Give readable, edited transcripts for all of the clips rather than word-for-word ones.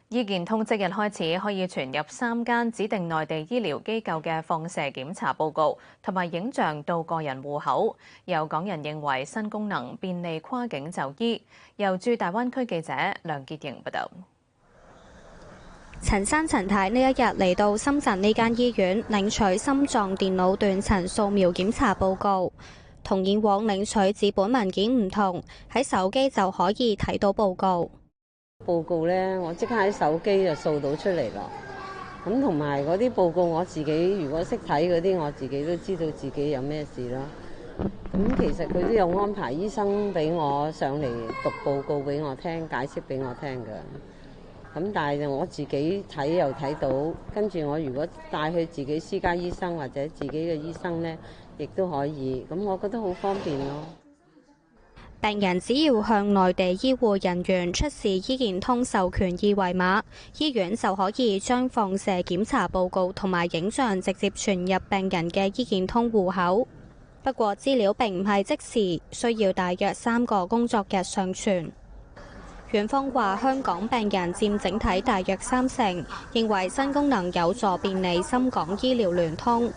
醫健通即日開始可以傳入3間指定內地醫療機構嘅放射檢查報告同埋影像到個人戶口。有港人認為新功能便利跨境就醫。由駐大灣區記者梁潔瑩報道。陳生陳太呢一日嚟到深圳呢間醫院領取心臟電腦斷層掃描檢查報告，同以往領取紙本文件唔同，喺手機就可以睇到報告。報告呢，我即刻喺手機就掃到出嚟咯。咁同埋嗰啲報告，我自己如果識睇嗰啲，我自己都知道自己有咩事咯。咁其實佢都有安排醫生俾我上嚟讀報告俾我聽，解釋俾我聽㗎。咁但係我自己睇又睇到，跟住我如果帶去自己私家醫生或者自己嘅醫生呢，亦都可以。咁我覺得好方便咯。病人只要向內地醫護人員出示醫健通授權二維碼，醫院就可以將放射檢查報告同埋影像直接傳入病人嘅醫健通戶口。不過資料並唔係即時，需要大約3個工作日上傳。院方話香港病人佔整體大約30%，認為新功能有助便利深港醫療聯通。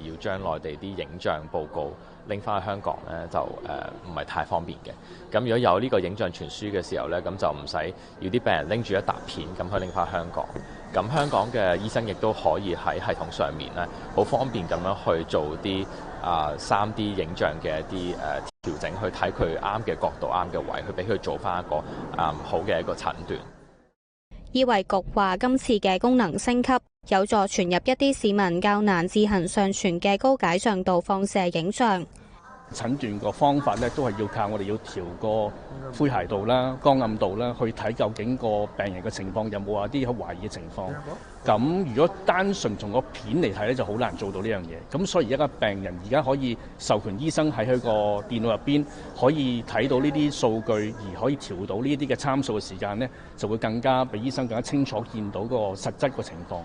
要將內地啲影像報告拎翻去香港呢，就唔係太方便嘅。咁如果有呢個影像傳輸嘅時候呢，咁就唔使要啲病人拎住一沓片咁去拎翻香港。咁香港嘅醫生亦都可以喺系統上面呢，好方便咁樣去做啲3D 影像嘅一啲調整，去睇佢啱嘅角度、啱嘅位，去俾佢做翻一個好嘅一個診斷。醫衛局話今次嘅功能升級，有助傳入一啲市民較難自行上傳嘅高解像度放射影像。診斷個方法咧，都係要靠我哋要調個灰諧度啦、光暗度啦，去睇究竟個病人嘅情況有冇話啲好懷疑嘅情況。咁如果單純從個片嚟睇咧，就好難做到呢樣嘢。咁所以而家個病人而家可以授權醫生喺佢個電腦入邊可以睇到呢啲數據，而可以調到呢啲嘅參數嘅時間呢，就會更加俾醫生更加清楚見到個實質個情況。